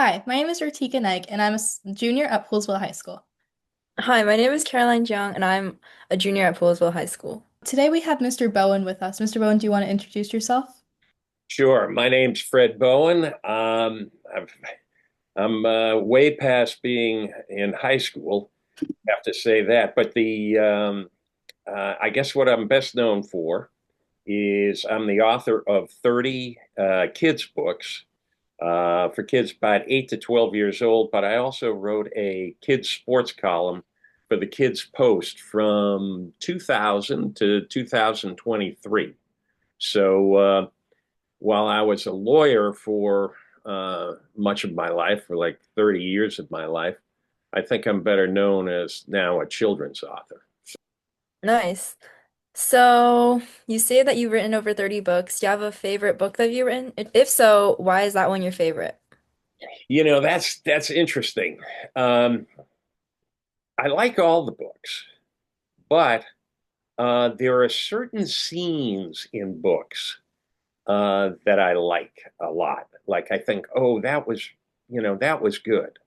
Hi, my name is Ratika Naik, and I'm a junior at Poolsville High School. Hi, my name is Caroline Jiang, and I'm a junior at Poolsville High School. Today we have Mr. Bowen with us. Mr. Bowen, do you want to introduce yourself? Sure. My name's Fred Bowen. I'm way past being in high school, have to say that. But I guess what I'm best known for is I'm the author of 30 kids' books for kids about 8 to 12 years old. But I also wrote a kids' sports column for the Kids Post from 2000 to 2023. So, while I was a lawyer for much of my life, for like 30 years of my life, I think I'm better known as now a children's author. Nice. So, you say that you've written over 30 books. Do you have a favorite book that you've written? If so, why is that one your favorite? That's interesting. Um, I like all the books, but there are certain scenes in books that I like a lot. Like I think, oh, that was good.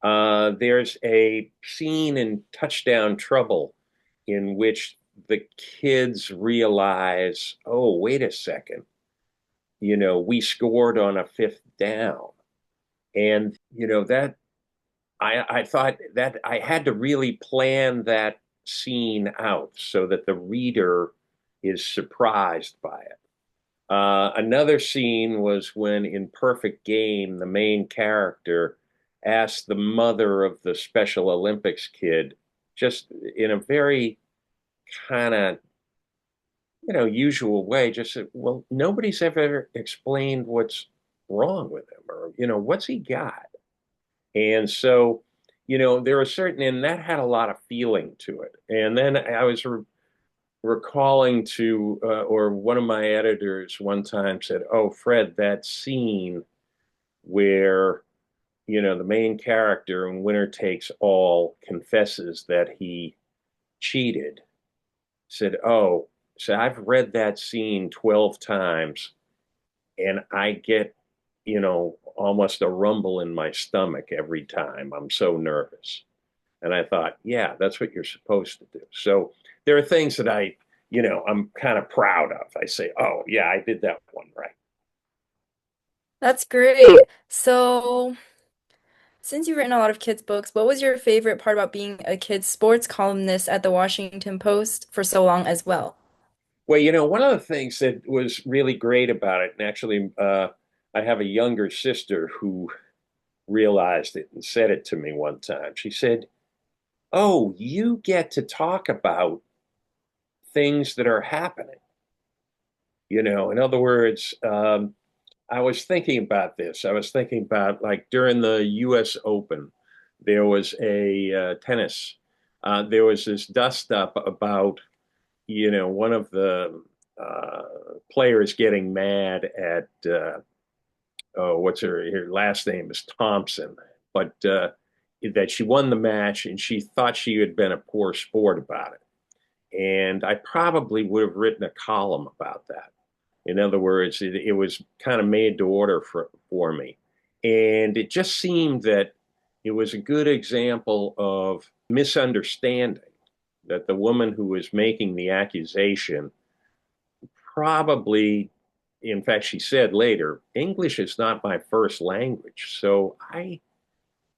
There's a scene in Touchdown Trouble in which the kids realize, oh, wait a second, we scored on a fifth down. And, that I thought that I had to really plan that scene out so that the reader is surprised by it. Another scene was when in Perfect Game, the main character asked the mother of the Special Olympics kid, just in a very kind of, usual way, just said, well, nobody's ever explained what's wrong with him or, what's he got? And so, there are certain, and that had a lot of feeling to it. And then I was recalling or one of my editors one time said, "Oh, Fred, that scene where, the main character in Winner Takes All confesses that he cheated," said, "Oh, so I've read that scene 12 times and I get, almost a rumble in my stomach every time. I'm so nervous." And I thought, yeah, that's what you're supposed to do. So there are things that I'm kind of proud of. I say, oh, yeah, I did that one right. That's great. So, since you've written a lot of kids' books, what was your favorite part about being a kids' sports columnist at the Washington Post for so long as well? Well, one of the things that was really great about it, and actually, I have a younger sister who realized it and said it to me one time. She said, "Oh, you get to talk about things that are happening." In other words, I was thinking about this. I was thinking about like during the U.S. Open, there was a tennis. There was this dust up about one of the players getting mad at oh, what's her last name is Thompson, but that she won the match and she thought she had been a poor sport about it. And I probably would have written a column about that. In other words, it was kind of made to order for me. And it just seemed that it was a good example of misunderstanding, that the woman who was making the accusation probably, in fact, she said later, English is not my first language. So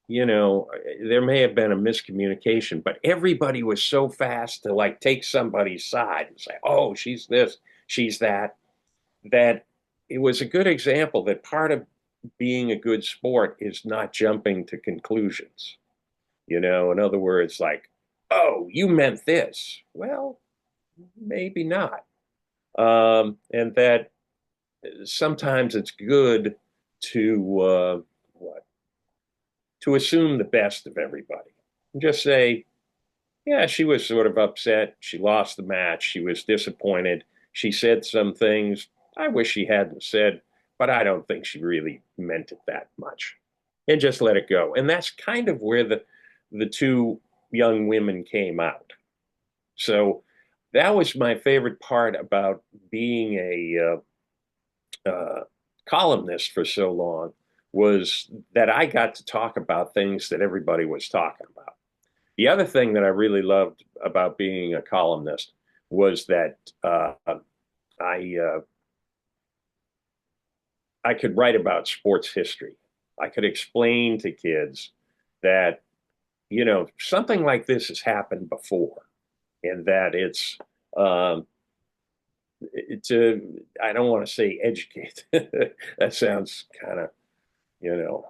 there may have been a miscommunication, but everybody was so fast to like take somebody's side and say, oh, she's this, she's that, that it was a good example that part of being a good sport is not jumping to conclusions. In other words, like, oh, you meant this. Well, maybe not. And that sometimes it's good to what to assume the best of everybody. And just say, yeah, she was sort of upset. She lost the match. She was disappointed. She said some things I wish she hadn't said, but I don't think she really meant it that much. And just let it go. And that's kind of where the two young women came out. So that was my favorite part about being a columnist for so long was that I got to talk about things that everybody was talking about. The other thing that I really loved about being a columnist was that I I could write about sports history. I could explain to kids that something like this has happened before, and that um, it's a I don't want to say educate. That sounds kind of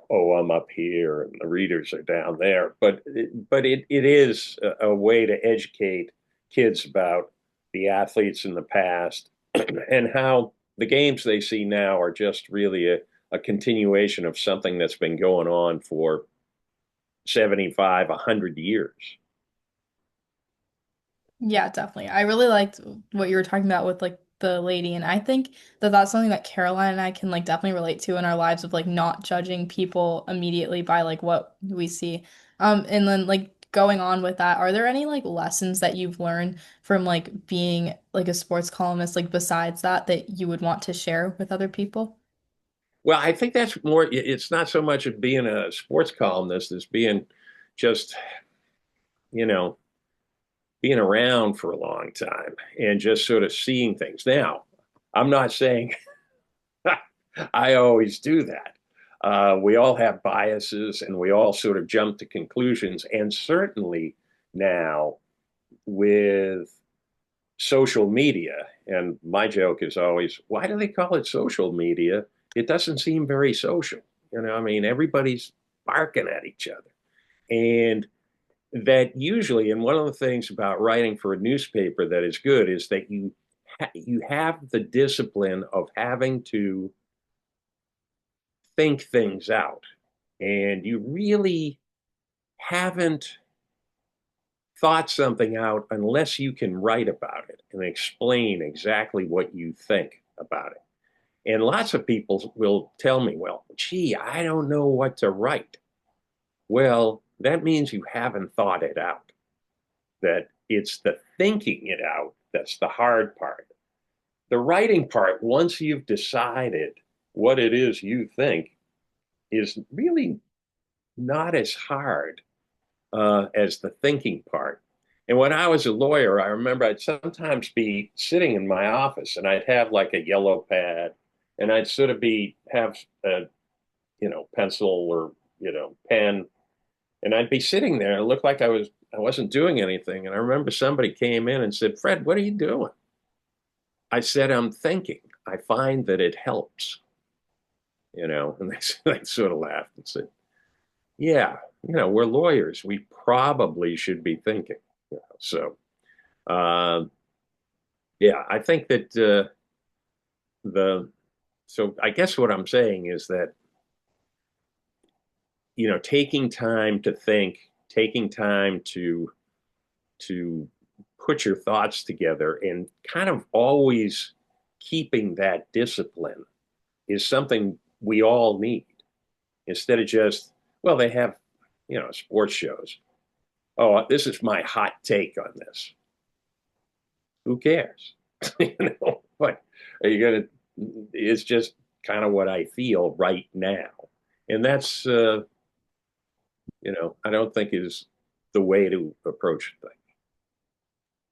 oh, I'm up here and the readers are down there. But it is a way to educate kids about the athletes in the past and how the games they see now are just really a continuation of something that's been going on for 75, 100 years. Yeah, definitely. I really liked what you were talking about with like the lady, and I think that that's something that Caroline and I can like definitely relate to in our lives of like not judging people immediately by like what we see. And then like going on with that, are there any like lessons that you've learned from like being like a sports columnist, like besides that, that you would want to share with other people? Well, I think that's more, it's not so much of being a sports columnist as being just, you know, being around for a long time and just sort of seeing things. Now, I'm not saying I always do that. We all have biases and we all sort of jump to conclusions. And certainly now with social media, and my joke is always, why do they call it social media? It doesn't seem very social. I mean, everybody's barking at each other. And that usually, and one of the things about writing for a newspaper that is good is that you have the discipline of having to think things out, and you really haven't thought something out unless you can write about it and explain exactly what you think about it. And lots of people will tell me, well, gee, I don't know what to write. Well, that means you haven't thought it out, that it's the thinking it out that's the hard part. The writing part, once you've decided what it is you think, is really not as hard as the thinking part. And when I was a lawyer, I remember I'd sometimes be sitting in my office and I'd have like a yellow pad and I'd sort of have a, pencil or, pen. And I'd be sitting there. It looked like I wasn't doing anything. And I remember somebody came in and said, Fred, what are you doing? I said, I'm thinking. I find that it helps, and they sort of laughed and said, yeah, we're lawyers. We probably should be thinking. So, um, yeah, I think that the, so I guess what I'm saying is that, taking time to think, taking time to put your thoughts together and kind of always keeping that discipline is something we all need instead of just, well, they have, sports shows. Oh, this is my hot take on this. Who cares? But are you going to, it's just kind of what I feel right now. And that's, I don't think is the way to approach things.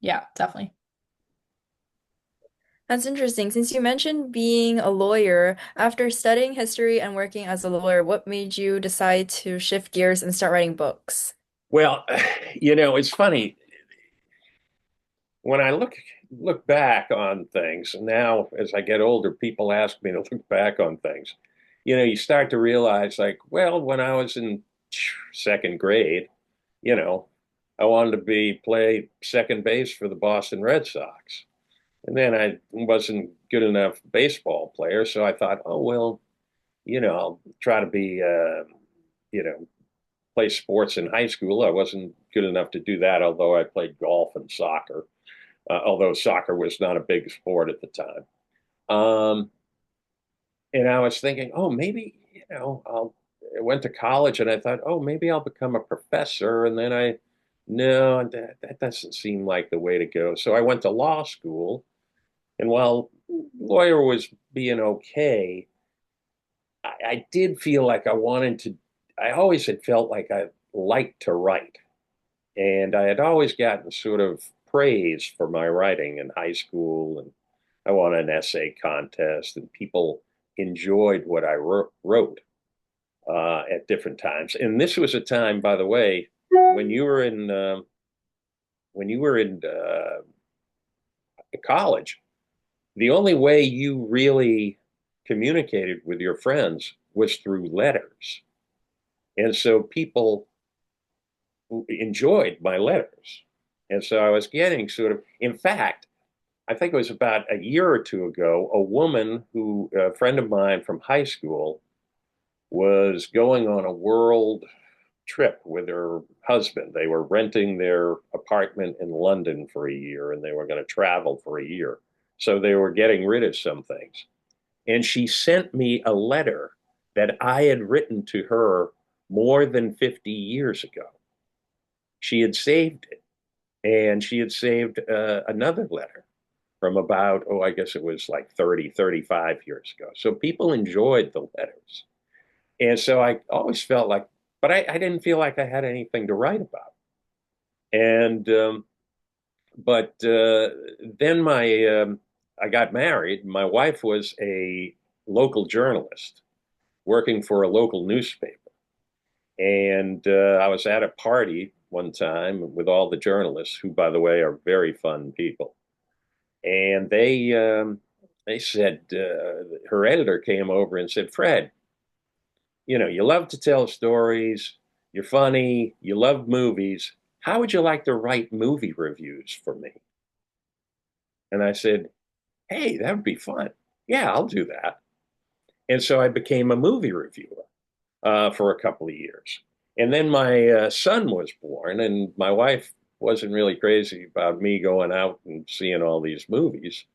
Yeah, definitely. That's interesting. Since you mentioned being a lawyer, after studying history and working as a lawyer, what made you decide to shift gears and start writing books? Well, it's funny when I look back on things now as I get older, people ask me to look back on things. You start to realize like, well, when I was in second grade, you know, I wanted to play second base for the Boston Red Sox. And then I wasn't good enough baseball player, so I thought, oh well, I'll try to be you know, play sports in high school. I wasn't good enough to do that, although I played golf and soccer, although soccer was not a big sport at the time. And I was thinking, oh, maybe, I went to college and I thought, oh, maybe I'll become a professor. And then no, that doesn't seem like the way to go. So I went to law school. And while lawyer was being okay, I did feel like I wanted to, I always had felt like I liked to write. And I had always gotten sort of praise for my writing in high school. And I won an essay contest, and people enjoyed what I wrote at different times. And this was a time, by the way, when you were in college, the only way you really communicated with your friends was through letters. And so people enjoyed my letters. And so I was getting sort of, in fact, I think it was about a year or two ago, a woman who, a friend of mine from high school, was going on a world trip with her husband. They were renting their apartment in London for a year, and they were going to travel for a year. So they were getting rid of some things. And she sent me a letter that I had written to her more than 50 years ago. She had saved it, and she had saved another letter from about, oh, I guess it was like 30, 35 years ago. So people enjoyed the letters. And so I always felt like, but I didn't feel like I had anything to write about. And, but then I got married. My wife was a local journalist working for a local newspaper. And I was at a party one time with all the journalists, who, by the way, are very fun people. And they said, her editor came over and said, Fred, you love to tell stories, you're funny, you love movies. How would you like to write movie reviews for me? And I said, hey, that would be fun. Yeah, I'll do that. And so I became a movie reviewer for a couple of years. And then my son was born, and my wife wasn't really crazy about me going out and seeing all these movies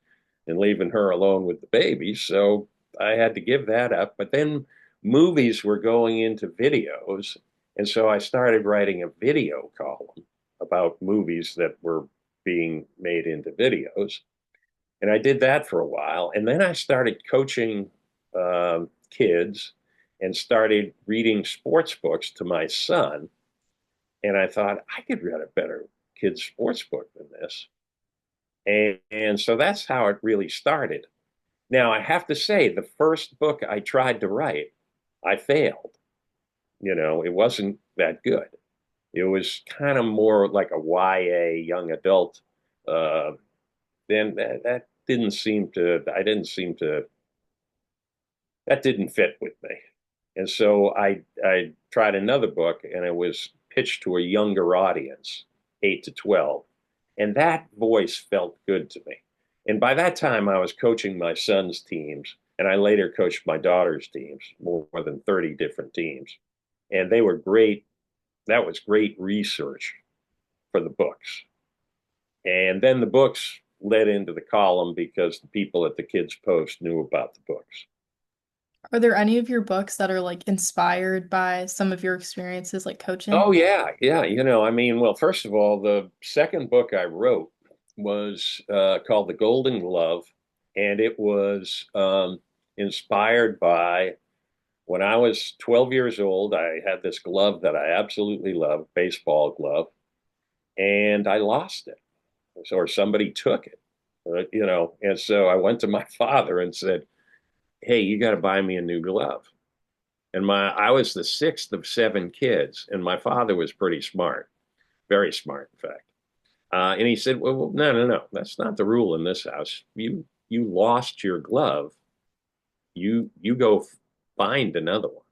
and leaving her alone with the baby. So I had to give that up. But then movies were going into videos. And so I started writing a video column about movies that were being made into videos. And I did that for a while. And then I started coaching kids and started reading sports books to my son. And I thought, I could read a better kid's sports book than this. And so that's how it really started. Now, I have to say, the first book I tried to write, I failed. It wasn't that good. It was kind of more like a YA young adult. Uh, then that didn't seem to, I didn't seem to, that didn't fit with me. And so I tried another book, and it was pitched to a younger audience, 8 to 12. And that voice felt good to me. And by that time, I was coaching my son's teams, and I later coached my daughter's teams, more than 30 different teams. And they were great. That was great research for the books. And then the books led into the column because the people at the Kids Post knew about the books. Are there any of your books that are like inspired by some of your experiences like Oh coaching? yeah, yeah. I mean, well, first of all, the second book I wrote was called The Golden Glove, and it was inspired by when I was 12 years old. I had this glove that I absolutely loved, baseball glove, and I lost it, or somebody took it, And so I went to my father and said, "Hey, you got to buy me a new glove." And I was the sixth of seven kids, and my father was pretty smart, very smart, in fact. And he said, "Well, no, no, no, that's not the rule in this house. You lost your glove. You go find another one."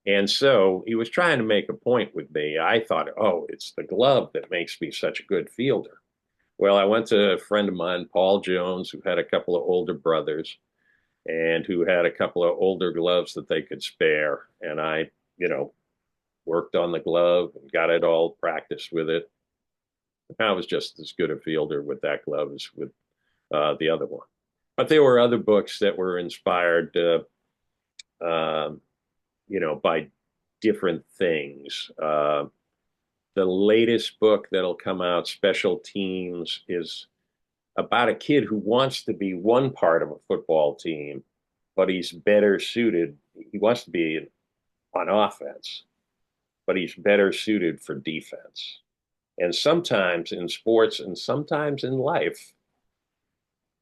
And so he was trying to make a point with me. I thought, oh, it's the glove that makes me such a good fielder. Well, I went to a friend of mine, Paul Jones, who had a couple of older brothers and who had a couple of older gloves that they could spare. And I, worked on the glove and got it all practiced with it. I was just as good a fielder with that glove as with the other one. But there were other books that were inspired, um, by different things. The latest book that'll come out, Special Teams, is about a kid who wants to be one part of a football team, but he's better suited. he wants to be on offense, but he's better suited for defense. And sometimes in sports and sometimes in life,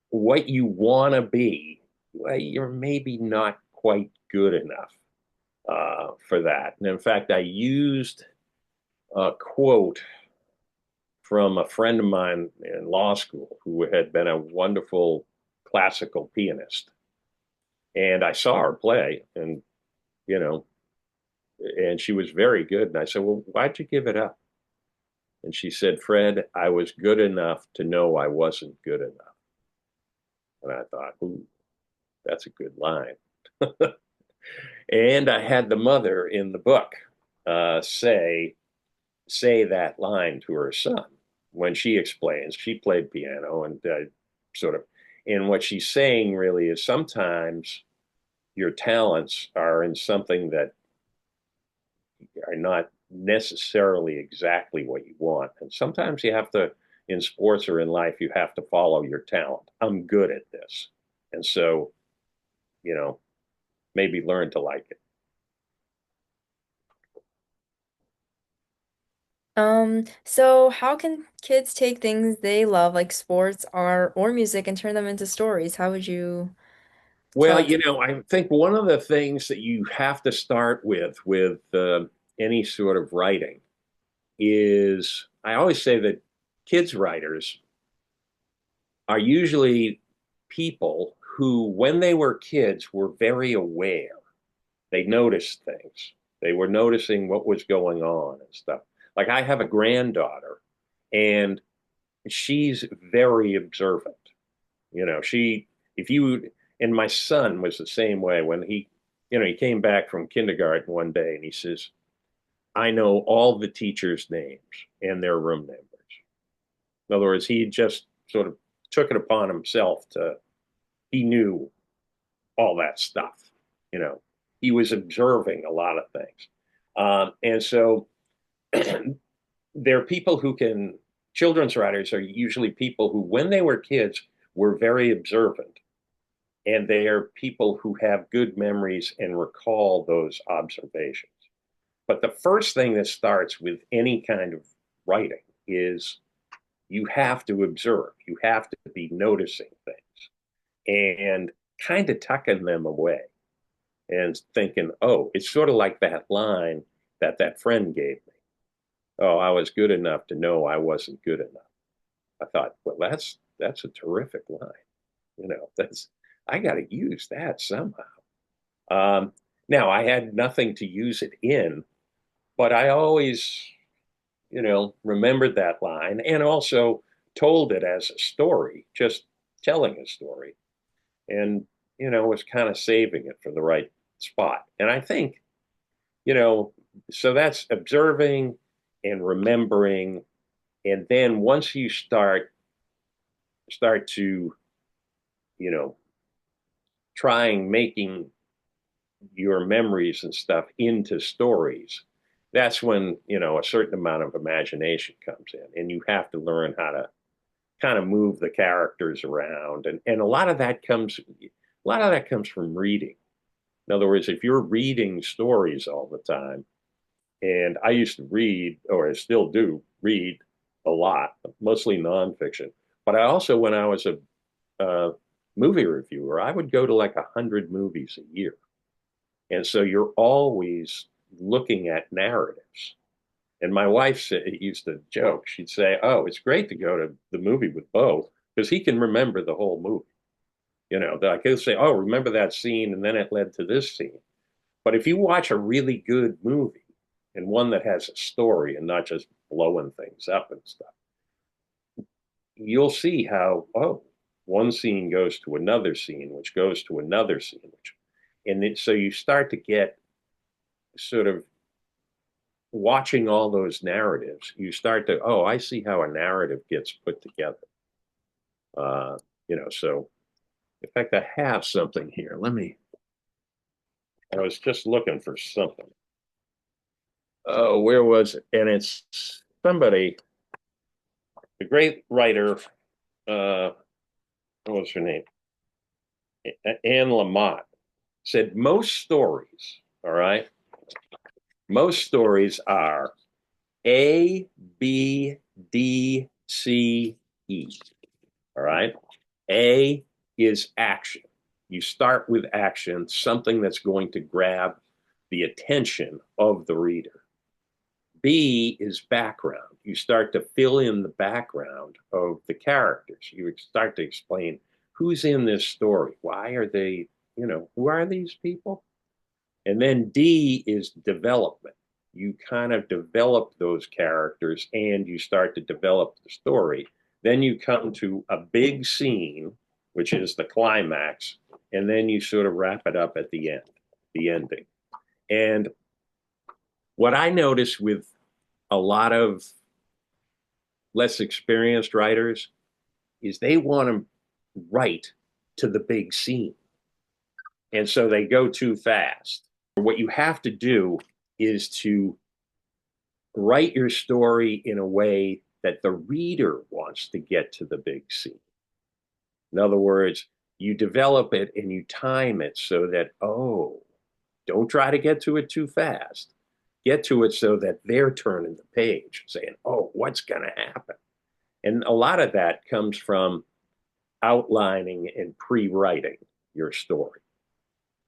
what you want to be, well, you're maybe not quite good enough for that. And in fact, I used a quote from a friend of mine in law school who had been a wonderful classical pianist. And I saw her play, and, you know, and she was very good. And I said, well, why'd you give it up? And she said, Fred, I was good enough to know I wasn't good enough. And I thought, ooh, that's a good line. And I had the mother in the book say that line to her son when she explains. She played piano and sort of, and what she's saying really is sometimes your talents are in something that are not necessarily exactly what you want. And sometimes you have to, in sports or in life, you have to follow your talent. I'm good at this. And so, you know, maybe learn to like it. So how can kids take things they love, like sports, art, or music, and turn them into stories? How would you Well, tell kids? I think one of the things that you have to start with any sort of writing is I always say that kids writers are usually people who, when they were kids, were very aware. They noticed things. They were noticing what was going on and stuff. Like I have a granddaughter, and she's very observant. She, if you, and my son was the same way when he came back from kindergarten one day and he says, I know all the teachers' names and their room numbers. In other words, he just sort of took it upon himself he knew all that stuff. You know, he was observing a lot of things. And so there are people who can, children's writers are usually people who, when they were kids, were very observant. And they are people who have good memories and recall those observations. But the first thing that starts with any kind of writing is you have to observe, you have to be noticing things and kind of tucking them away and thinking, oh, it's sort of like that line that friend gave me. Oh, I was good enough to know I wasn't good enough. I thought, well, that's a terrific line. That's I got to use that somehow. Um, Now I had nothing to use it in, but I always, remembered that line and also told it as a story, just telling a story, and was kind of saving it for the right spot. And I think, you know, so that's observing and remembering, and then once you start to, you know, trying making your memories and stuff into stories, that's when, a certain amount of imagination comes in and you have to learn how to kind of move the characters around. And a lot of that comes from reading. In other words, if you're reading stories all the time, and I used to read, or I still do read a lot, mostly nonfiction. But I also, when I was a movie reviewer, I would go to like 100 movies a year. And so you're always looking at narratives. And my wife used to joke. She'd say, "Oh, it's great to go to the movie with Bo because he can remember the whole movie." I could say, "Oh, remember that scene, and then it led to this scene." But if you watch a really good movie and one that has a story and not just blowing things up and stuff, you'll see how, oh, one scene goes to another scene, which goes to another scene, so you start to get sort of watching all those narratives. You start to, oh, I see how a narrative gets put together. So in fact, I have something here. I was just looking for something. Oh, where was it? And it's somebody, a great writer, what was her name? Anne Lamott said most stories, all right, most stories are A, B, D, C, E. All right. A is action. You start with action, something that's going to grab the attention of the reader. B is background. You start to fill in the background of the characters. You start to explain who's in this story. Why are they, who are these people? And then D is development. You kind of develop those characters and you start to develop the story. Then you come to a big scene, which is the climax, and then you sort of wrap it up at the end, the ending. And what I notice with a lot of less experienced writers is they want to write to the big scene. And so they go too fast. What you have to do is to write your story in a way that the reader wants to get to the big scene. In other words, you develop it and you time it so that, oh, don't try to get to it too fast. Get to it so that they're turning the page, saying, oh, what's going to happen? And a lot of that comes from outlining and pre-writing your story.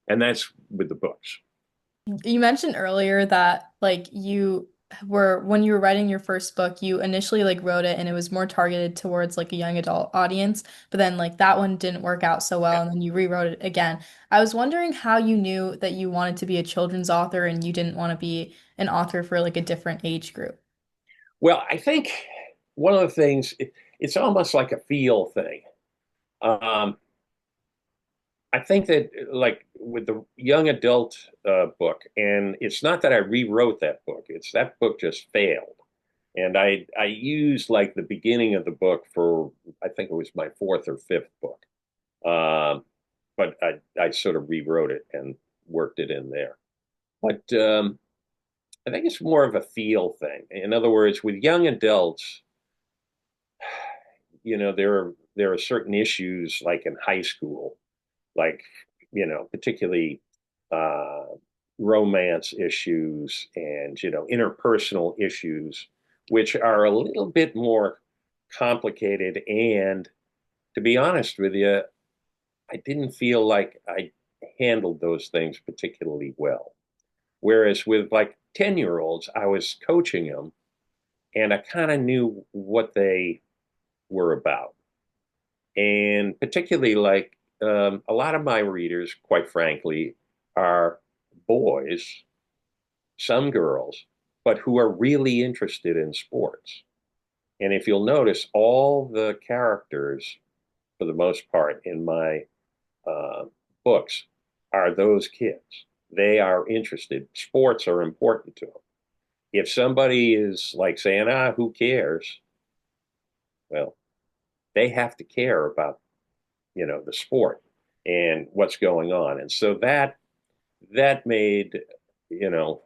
And that's with the books. You mentioned earlier that like you were when you were writing your first book, you initially like wrote it and it was more targeted towards like a young adult audience, but then like that one didn't work out so well and then you rewrote it again. I was wondering how you knew that you wanted to be a children's author and you didn't want to be an author for like a different age group. Well, I think one of the things, it's almost like a feel thing. Um, I think that, like with the young adult book, and it's not that I rewrote that book; it's that book just failed, and I used like the beginning of the book for I think it was my fourth or fifth book, um, but I sort of rewrote it and worked it in there. But I think it's more of a feel thing. In other words, with young adults, there are certain issues like in high school, like particularly uh, romance issues and interpersonal issues, which are a little bit more complicated. And to be honest with you, I didn't feel like I handled those things particularly well. Whereas with like 10-year-olds, I was coaching them and I kind of knew what they were about. And particularly like a lot of my readers, quite frankly, are boys, some girls, but who are really interested in sports. And if you'll notice, all the characters, for the most part, in my uh, books are those kids. They are interested. Sports are important to them. If somebody is like saying, who cares? Well, they have to care about the sport and what's going on. And so that made, you know,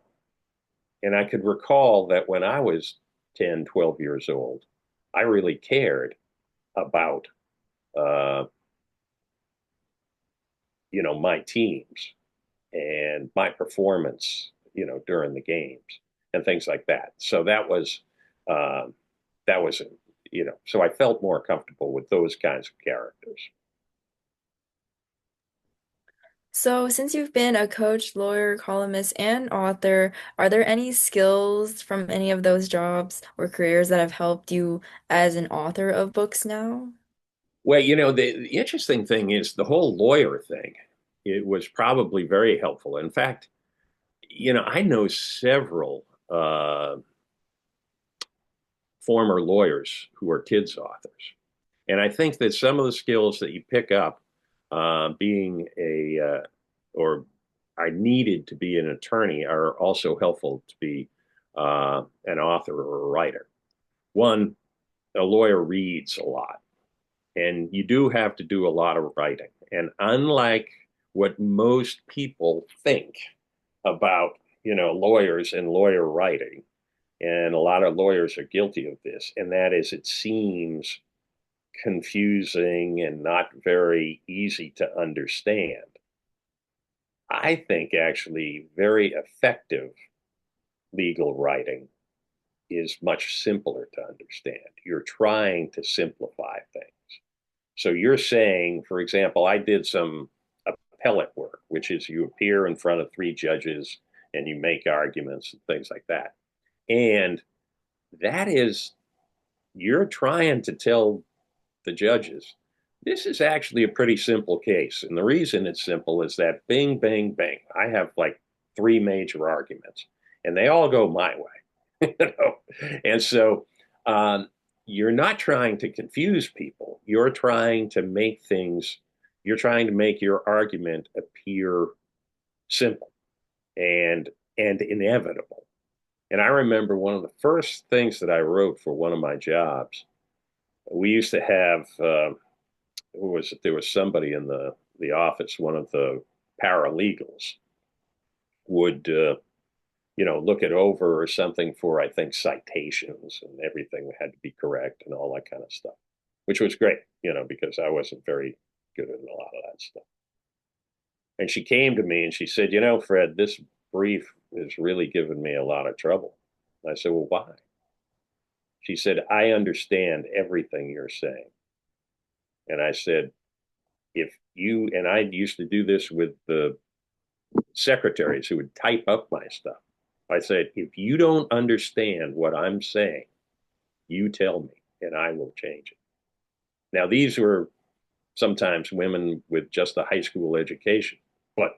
and I could recall that when I was 10, 12 years old, I really cared about, uh, my teams and my performance, during the games and things like that. So um, that was, so I felt more comfortable with those kinds of characters. So, since you've been a coach, lawyer, columnist, and author, are there any skills from any of those jobs or careers that have helped you as an author of books now? Well, the interesting thing is the whole lawyer thing. It was probably very helpful. In fact, I know several former lawyers who are kids authors. And I think that some of the skills that you pick up being or are needed to be an attorney are also helpful to be an author or a writer. One, a lawyer reads a lot, and you do have to do a lot of writing. And unlike what most people think about, lawyers and lawyer writing, and a lot of lawyers are guilty of this, and that is it seems confusing and not very easy to understand. I think actually very effective legal writing is much simpler to understand. You're trying to simplify things. So you're saying, for example, I did some appellate work, which is you appear in front of three judges and you make arguments and things like that. And that is, you're trying to tell the judges, this is actually a pretty simple case. And the reason it's simple is that bing, bang, bang. I have like three major arguments, and they all go my way. you know? And so you're not trying to confuse people. You're trying to make your argument appear simple and inevitable. And I remember one of the first things that I wrote for one of my jobs. We used to have who was it? There was somebody in the office, one of the paralegals would look it over or something for I think citations and everything had to be correct and all that kind of stuff, which was great, because I wasn't very good at a lot of that stuff. And she came to me and she said, Fred, this brief is really giving me a lot of trouble. I said, well, why? She said, I understand everything you're saying. And I said, if you, and I used to do this with the secretaries who would type up my stuff. I said, if you don't understand what I'm saying, you tell me and I will change it. Now, these were sometimes women with just a high school education, but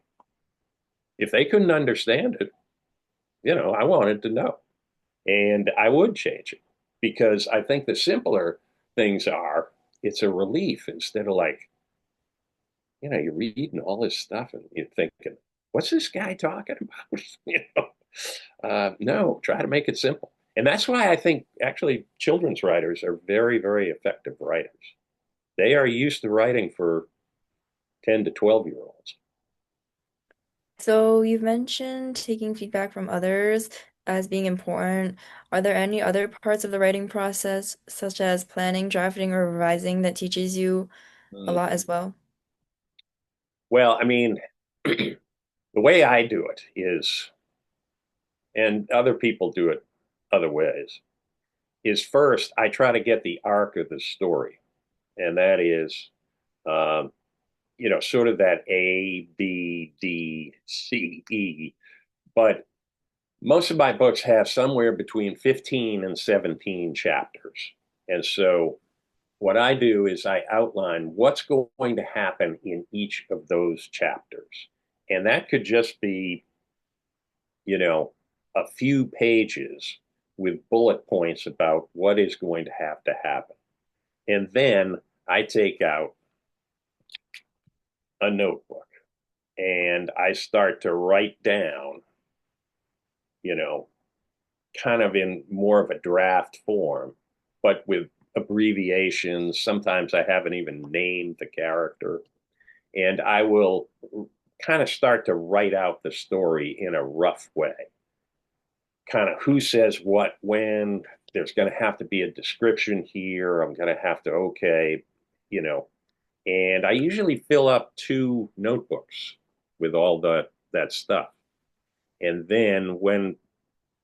if they couldn't understand it, I wanted to know and I would change it because I think the simpler things are, it's a relief instead of like, you're reading all this stuff and you're thinking, what's this guy talking about? No, try to make it simple. And that's why I think actually children's writers are very, very effective writers. They are used to writing for 10 to 12-year-olds. So you've mentioned taking feedback from others as being important. Are there any other parts of the writing process, such as planning, drafting, or revising, that teaches you a lot as well? Well, I mean, the way I do it is, and other people do it other ways, is first I try to get the arc of the story. And that is, um, sort of that A, B, D, C, E. But most of my books have somewhere between 15 and 17 chapters. And so what I do is I outline what's going to happen in each of those chapters. And that could just be, a few pages with bullet points about what is going to happen. And then I take out a notebook and I start to write down, you know, kind of in more of a draft form, but with abbreviations. Sometimes I haven't even named the character. And I will kind of start to write out the story in a rough way. Kind of who says what, when, there's going to have to be a description here. I'm going to have to, okay, you know, and I usually fill up two notebooks with all that stuff. And then when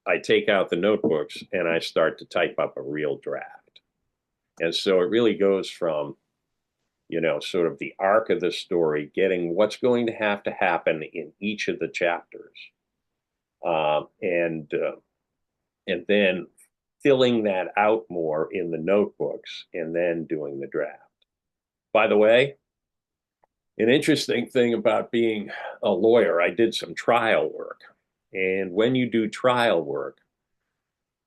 I take out the notebooks and I start to type up a real draft. And so it really goes from, sort of the arc of the story, getting what's going to happen in each of the chapters, um, and uh, and then filling that out more in the notebooks, and then doing the draft. By the way, an interesting thing about being a lawyer, I did some trial work, and when you do trial work,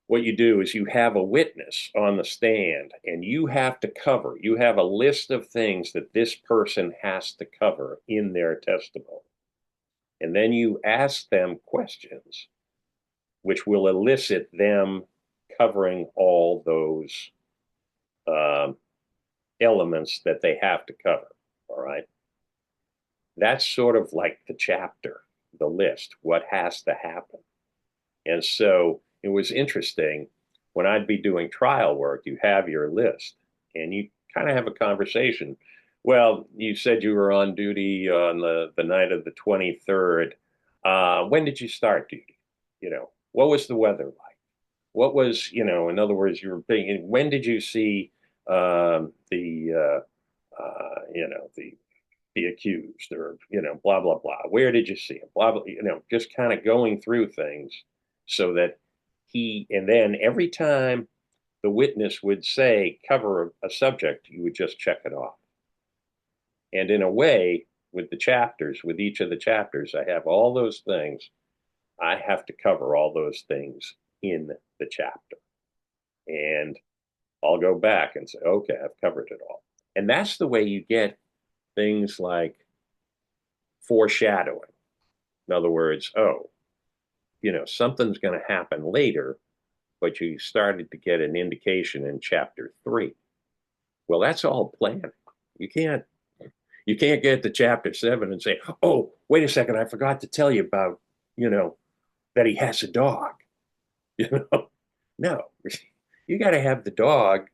what you do is you have a witness on the stand and you have a list of things that this person has to cover in their testimony. And then you ask them questions, which will elicit them covering all those um, elements that they have to cover. All right. That's sort of like the chapter, the list, what has to happen. And so it was interesting when I'd be doing trial work, you have your list and you kind of have a conversation Well, you said you were on duty on the night of the 23rd. When did you start duty? What was the weather like? What was, in other words, you were being, when did you see the accused or, blah, blah, blah. Where did you see him? Blah, blah, just kind of going through things so that and then every time the witness would say, cover a subject, you would just check it off. And in a way, with the chapters, with each of the chapters, I have all those things. I have to cover all those things in the chapter. And I'll go back and say, okay, I've covered it all. And that's the way you get things like foreshadowing. In other words, oh, something's going to happen later, but you started to get an indication in chapter 3. Well, that's all planning. You can't you can't get to chapter 7 and say, "Oh, wait a second, I forgot to tell you about, you know, that he has a dog." You know, no, you got to have the dog,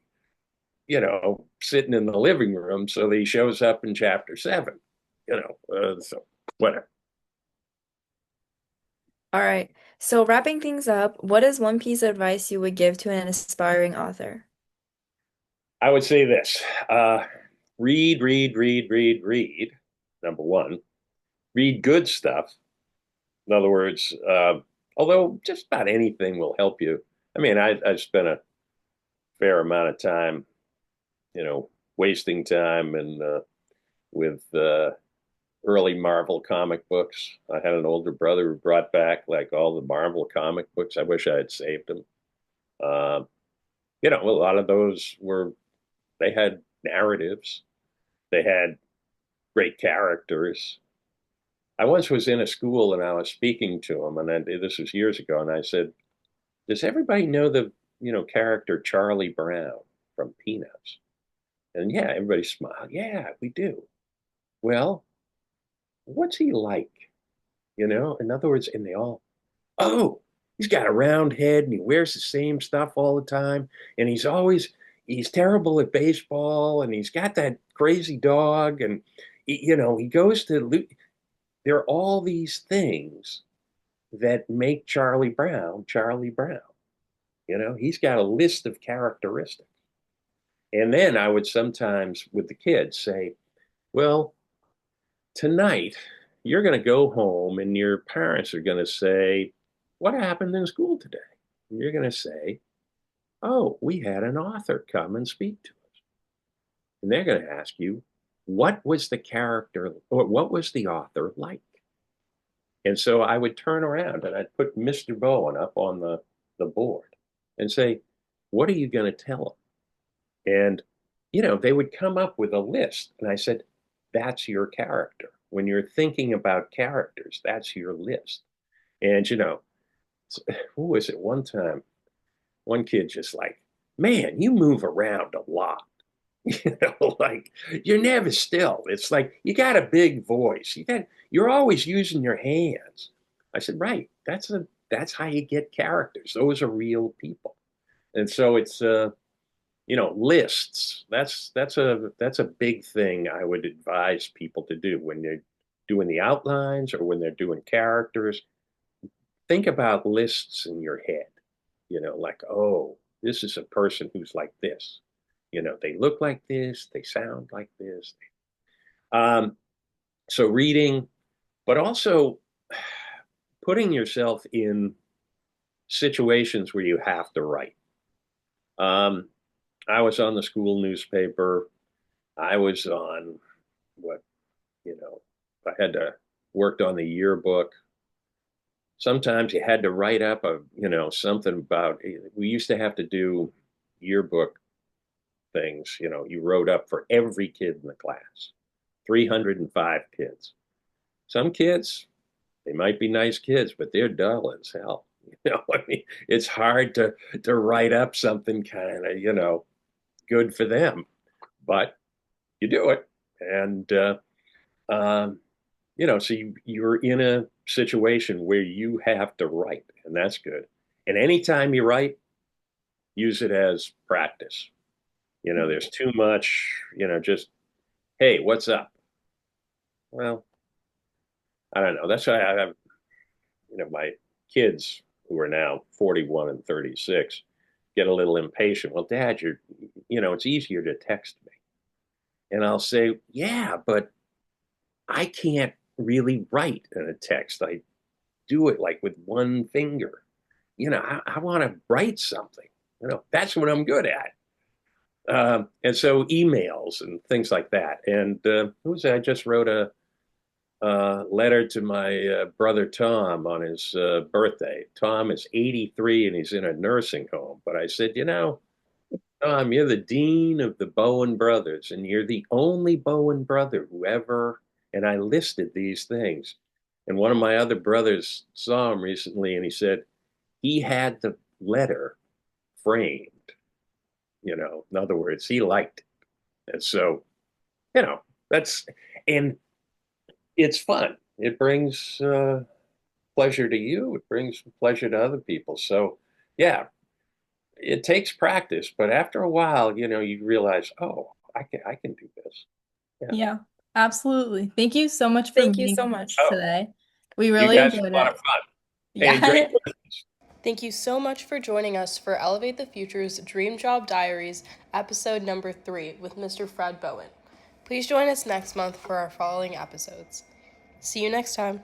sitting in the living room so that he shows up in chapter 7. So whatever. All right. So wrapping things up, what is one piece of advice you would give to an aspiring author? I would say this: read, read, read, read, read. Number one, read good stuff. In other words, although just about anything will help you. I mean, I spent a fair amount of time, wasting time and with early Marvel comic books. I had an older brother who brought back like all the Marvel comic books. I wish I had saved them. Uh, a lot of those they had narratives, they had great characters. I once was in a school and I was speaking to them, and this was years ago, and I said, "Does everybody know the character Charlie Brown from Peanuts?" And yeah, everybody smiled. Yeah, we do. Well, what's he like? In other words, and they all, oh, he's got a round head and he wears the same stuff all the time, and he's terrible at baseball, and he's got that crazy dog, and he goes to. There are all these things that make Charlie Brown Charlie Brown. He's got a list of characteristics. And then I would sometimes, with the kids, say, well, tonight you're going to go home and your parents are going to say, what happened in school today? And you're going to say, oh, we had an author come and speak to us. And they're going to ask you, what was the character or what was the author like? And so I would turn around and I'd put Mr. Bowen up on the board and say, what are you going to tell them? And, they would come up with a list. And I said, that's your character. When you're thinking about characters, that's your list. And, who was it one time? One kid just like, man, you move around a lot. Like you're never still. It's like you got a big voice. You're always using your hands. I said, right. That's how you get characters. Those are real people. And so it's lists. That's a big thing I would advise people to do when they're doing the outlines or when they're doing characters. Think about lists in your head. Like, oh, this is a person who's like this. They look like this, they sound like this. Um, so reading, but also putting yourself in situations where you have to write. Um, I was on the school newspaper. I was on what, I had to worked on the yearbook. Sometimes you had to write up something about, we used to have to do yearbook things, you wrote up for every kid in the class, 305 kids. Some kids, they might be nice kids, but they're dull as hell. I mean, it's hard to write up something kind of, good for them, but you do it. And, um, so you're in a situation where you have to write, and that's good. And anytime you write, use it as practice. There's too much, just Hey, what's up? Well, I don't know. That's why I have, my kids who are now 41 and 36 get a little impatient. Well, Dad, it's easier to text me. And I'll say, yeah, but I can't really write in a text. I do it like with one finger. I want to write something. That's what I'm good at. And so emails and things like that. And who was it? I just wrote a letter to my brother Tom on his birthday. Tom is 83 and he's in a nursing home. But I said, Tom, you're the dean of the Bowen brothers, and you're the only Bowen brother who ever. And I listed these things. And one of my other brothers saw him recently and he said he had the letter framed. In other words, he liked it. And so, you know, that's, and it's fun. It brings pleasure to you, it brings pleasure to other people. So, yeah, it takes practice, but after a while, you realize, oh, I can do this. Yeah. Yeah, absolutely. Thank you so much for Thank you meeting so with us much. Oh, today. We you really guys had enjoyed a lot of it. fun. Hey, and great Yeah. questions. Thank you so much for joining us for Elevate the Future's Dream Job Diaries, episode number 3 with Mr. Fred Bowen. Please join us next month for our following episodes. See you next time.